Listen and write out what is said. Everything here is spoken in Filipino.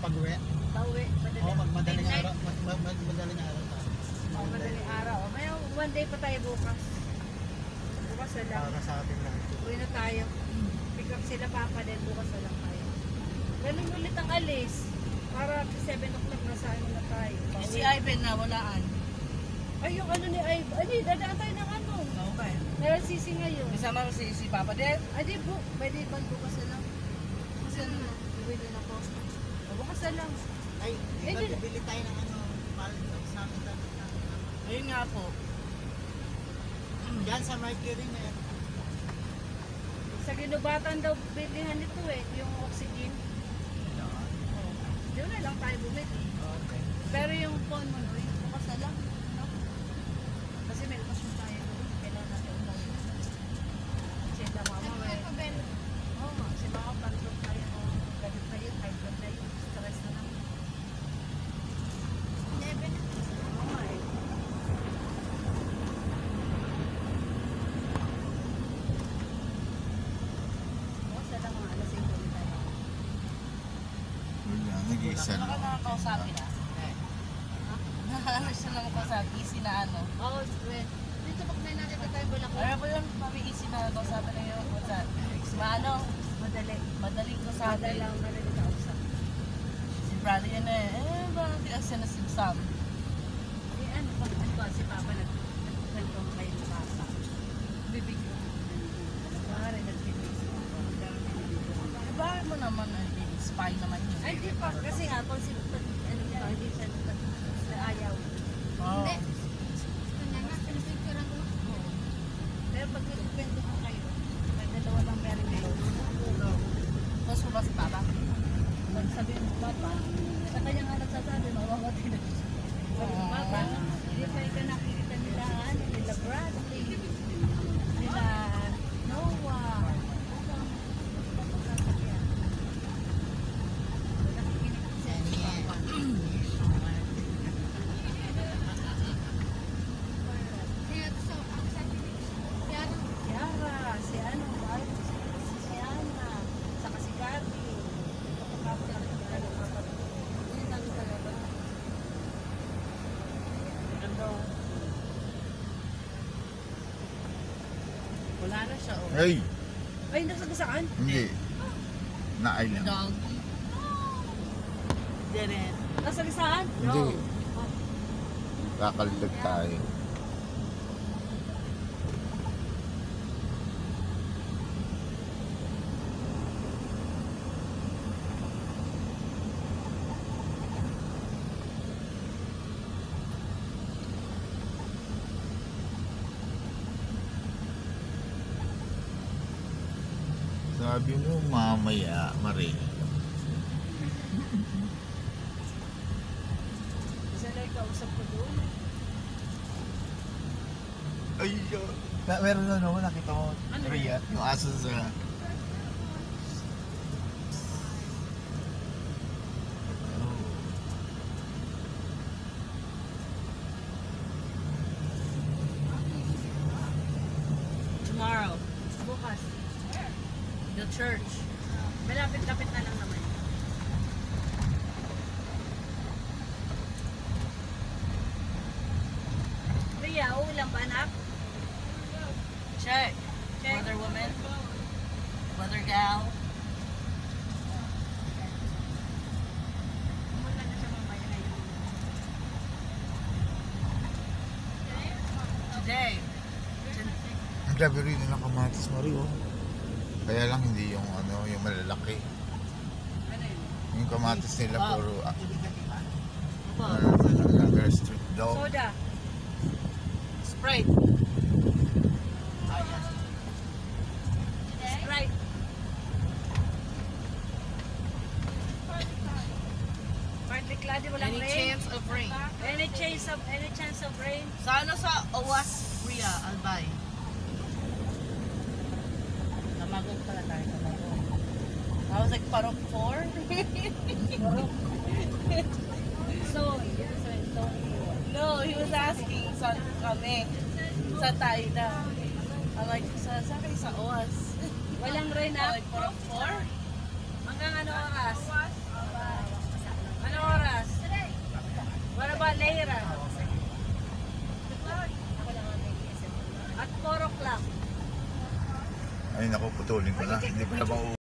pag-uwi. Pauwi, madali. Oo, madaling araw. Madaling araw tayo. Madaling araw. May one day pa tayo bukas. Bukas na lang. Para sa atin lang. Uwi na tayo. Pick up sila papa din. Bukas na lang tayo. Ganun ulit ang alis. Para 7 o'clock na sa ano na tayo. Si Ivan na walaan. Ay, yung ano ni Ivan. Ay, dadaan tayo ng ano. Okay. Meron sisi ngayon. Kasama mo si Papa din. Ay, di po. Pwede ba bukas na lang? Bukas na lang. Uwi na ako. Bukas na lang. Ay, bibili tayo ng ano, sa amin tayo. Ayun nga po. Yan sa Mercury na yan. Sa ginubatan daw bilihan nito eh. Yung oxygen. Doon na lang tayo bumili. Okay. Pero yung phone mo, no, yung bukas na lang. No? Kasi may okasyon tayo doon. Kailangan natin umuwi. Kasi na mama eh. Oo nga, kasi mama pantrop tayo. Ganit na yun, high blood na yun. Stress na lang. 11. Oo nga eh. Bukas na lang mga alas 5 ulit tayo. Wala, nag-iisa Ano ka lang. nakakausapin ah? Ano siya lang kausap? Easy na ano? Oo, sweet. Dito pag may nakita tayo bulak. Ano po yun? Mami easy na kausapin na yun. What's that? Maano? Madali. Madaling kausapin. Madali ka usap. Si Brother yan eh. Bakit di ang sinasibsam? Eh ano pa si Papa nagkwento kayo ng Papa. Bibigyan ko pare nagbibigay. Bakit mo naman spy naman yun? Ay di pa kasi nga kung si ano siya hindi siya ayaw. Oh. Hindi. Kanya nga pinipicturean ko. Pero pag kwento ko kayo, may dalawa lang meron nilo. Gusto mo ba si Papa? Pag sabihin mo Papa, sa kanya nga nagsasabi, mawawati na siya. Papa, hindi pa nakikita nila, nila Bradley, nila Noah. Yara, si ano, si Ana, saka si Gabi. Wala na siya oh. Ay, Ay, nasagasaan? hindi. Naay lang. Dog. Didn't. Nasagasaan? Hindi. Kakaldag tayo. Sabi mo mamaya, Marie. Isa lang kausap ko doon. Ay, meron na naman, nakita ko. Ano Rhea, yung aso sa... Tomorrow. Bukas. The church. Malapit-lapit na lang naman. Ria, ulam ba anak? Check. Check. Mother woman. Mother gal. Pumunta na siya mamaya na yun. Today. Ang dami rin na kamatis, Marie, oh. Kaya lang hindi yung ano, yung malalaki. Ano yun? Yung kamatis nila puro Aba. very strict daw. Soda. Sprite. Sprite. Partly walang Any rain. chance of rain? Any chance of rain? Sa ano sa Owas, Rhea, Albay? Tamagog pala tayo, tamagog. I was like, parok 4? So, yes, so No, he was asking saan kami. Sa tayo na. I'm like, sa kayo sa Owas? walang rain I'm up. like, parok 4? Hanggang ano oras? Ay naku, putulin ko na. Hindi ko na